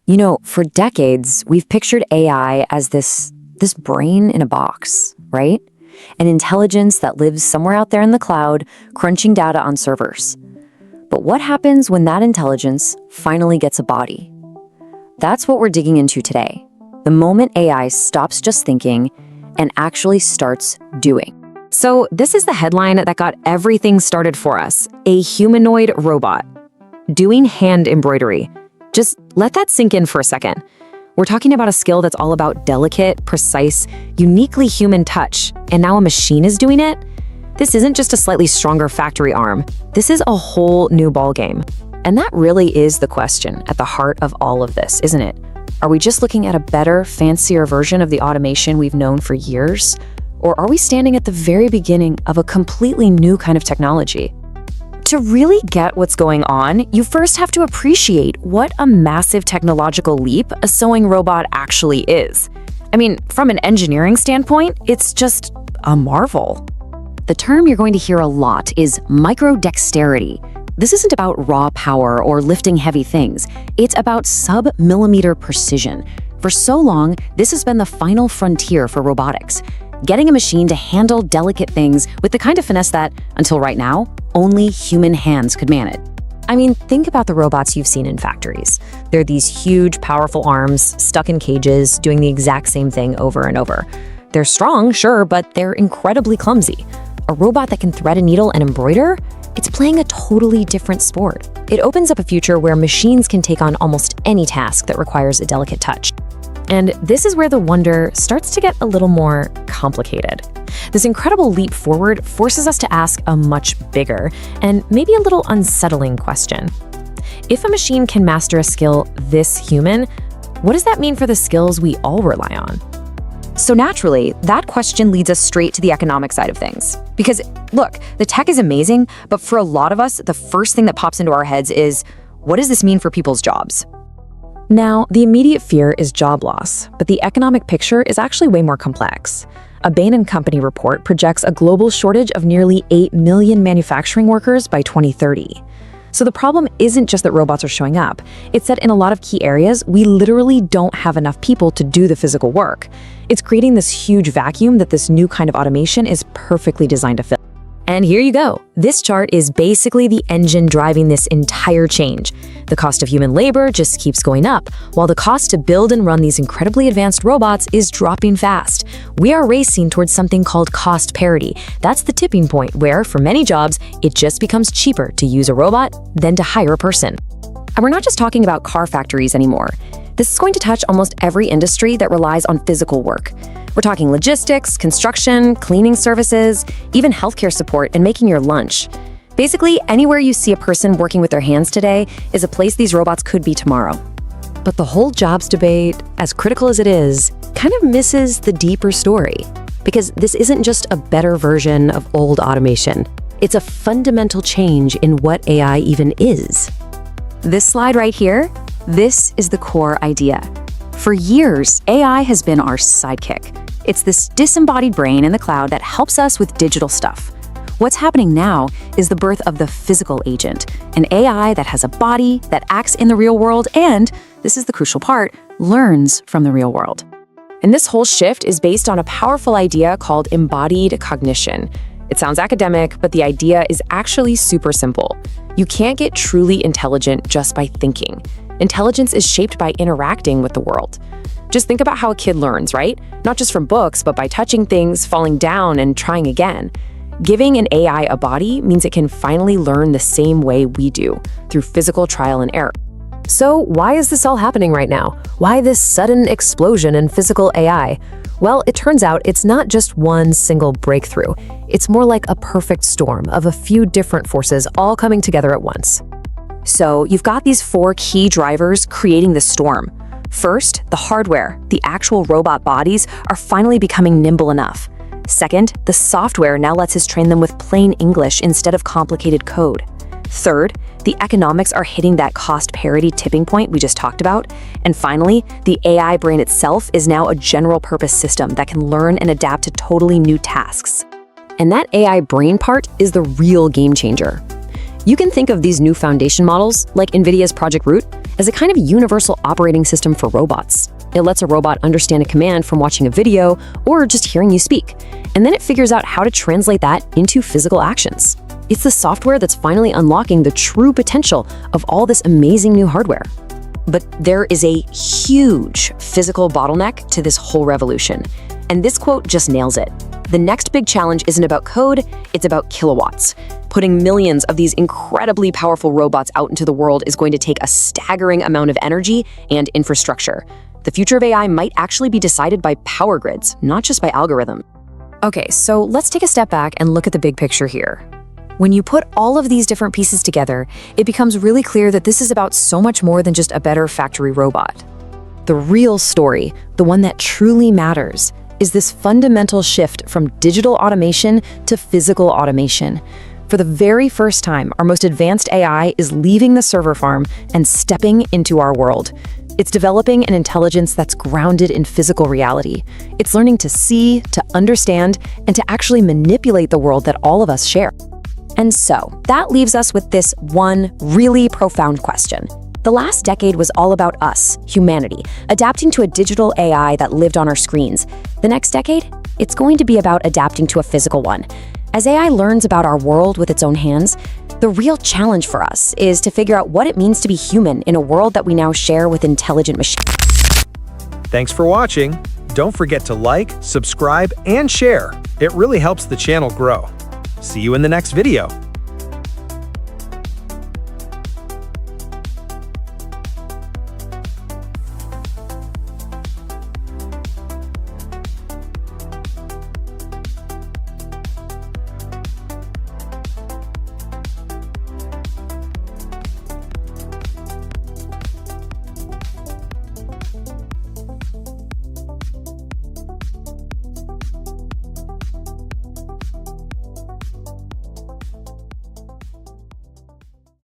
For decades, we've pictured AI as this brain in a box, right? An intelligence that lives somewhere out there in the cloud, crunching data on servers. But what happens when that intelligence finally gets a body? That's what we're digging into today. The moment AI stops just thinking and actually starts doing. So this is the headline that got everything started for us: a humanoid robot doing hand embroidery. Just let that sink in for a second. We're talking about a skill that's all about delicate, precise, uniquely human touch, and now a machine is doing it? This isn't just a slightly stronger factory arm. This is a whole new ballgame. And that really is the question at the heart of all of this, isn't it? Are we just looking at a better, fancier version of the automation we've known for years? Or are we standing at the very beginning of a completely new kind of technology? To really get what's going on, you first have to appreciate what a massive technological leap a sewing robot actually is. I mean, from an engineering standpoint, it's just a marvel. The term you're going to hear a lot is micro-dexterity. This isn't about raw power or lifting heavy things. It's about sub-millimeter precision. For so long, this has been the final frontier for robotics. Getting a machine to handle delicate things with the kind of finesse that, until right now, only human hands could manage. I mean, think about the robots you've seen in factories. They're these huge, powerful arms stuck in cages doing the exact same thing over and over. They're strong, sure, but they're incredibly clumsy. A robot that can thread a needle and embroider? It's playing a totally different sport. It opens up a future where machines can take on almost any task that requires a delicate touch. And this is where the wonder starts to get a little more complicated. This incredible leap forward forces us to ask a much bigger and maybe a little unsettling question. If a machine can master a skill this human, what does that mean for the skills we all rely on? So naturally, that question leads us straight to the economic side of things. Because look, the tech is amazing, but for a lot of us, the first thing that pops into our heads is, what does this mean for people's jobs? Now, the immediate fear is job loss, but the economic picture is actually way more complex. A Bain & Company report projects a global shortage of nearly 8 million manufacturing workers by 2030. So the problem isn't just that robots are showing up. It's that in a lot of key areas, we literally don't have enough people to do the physical work. It's creating this huge vacuum that this new kind of automation is perfectly designed to fill. And here you go. This chart is basically the engine driving this entire change. The cost of human labor just keeps going up, while the cost to build and run these incredibly advanced robots is dropping fast. We are racing towards something called cost parity. That's the tipping point where, for many jobs, it just becomes cheaper to use a robot than to hire a person. And we're not just talking about car factories anymore. This is going to touch almost every industry that relies on physical work. We're talking logistics, construction, cleaning services, even healthcare support and making your lunch. Basically, anywhere you see a person working with their hands today is a place these robots could be tomorrow. But the whole jobs debate, as critical as it is, kind of misses the deeper story. Because this isn't just a better version of old automation. It's a fundamental change in what AI even is. This slide right here, this is the core idea. For years, AI has been our sidekick. It's this disembodied brain in the cloud that helps us with digital stuff. What's happening now is the birth of the physical agent, an AI that has a body, that acts in the real world, and, this is the crucial part, learns from the real world. And this whole shift is based on a powerful idea called embodied cognition. It sounds academic, but the idea is actually super simple. You can't get truly intelligent just by thinking. Intelligence is shaped by interacting with the world. Just think about how a kid learns, right? Not just from books, but by touching things, falling down, and trying again. Giving an AI a body means it can finally learn the same way we do, through physical trial and error. So why is this all happening right now? Why this sudden explosion in physical AI? Well, it turns out it's not just one single breakthrough. It's more like a perfect storm of a few different forces all coming together at once. So you've got these 4 key drivers creating the storm. First, the hardware, the actual robot bodies, are finally becoming nimble enough. Second, the software now lets us train them with plain English instead of complicated code. Third, the economics are hitting that cost parity tipping point we just talked about. And finally, the AI brain itself is now a general-purpose system that can learn and adapt to totally new tasks. And that AI brain part is the real game changer. You can think of these new foundation models, like NVIDIA's Project Root, as a kind of universal operating system for robots. It lets a robot understand a command from watching a video or just hearing you speak, and then it figures out how to translate that into physical actions. It's the software that's finally unlocking the true potential of all this amazing new hardware. But there is a huge physical bottleneck to this whole revolution, and this quote just nails it. The next big challenge isn't about code, it's about kilowatts. Putting millions of these incredibly powerful robots out into the world is going to take a staggering amount of energy and infrastructure. The future of AI might actually be decided by power grids, not just by algorithms. Okay, so let's take a step back and look at the big picture here. When you put all of these different pieces together, it becomes really clear that this is about so much more than just a better factory robot. The real story, the one that truly matters, is this fundamental shift from digital automation to physical automation. For the very first time, our most advanced AI is leaving the server farm and stepping into our world. It's developing an intelligence that's grounded in physical reality. It's learning to see, to understand, and to actually manipulate the world that all of us share. And so, that leaves us with this one really profound question. The last decade was all about us, humanity, adapting to a digital AI that lived on our screens. The next decade? It's going to be about adapting to a physical one. As AI learns about our world with its own hands, the real challenge for us is to figure out what it means to be human in a world that we now share with intelligent machines. Thanks for watching. Don't forget to like, subscribe, and share. It really helps the channel grow. See you in the next video.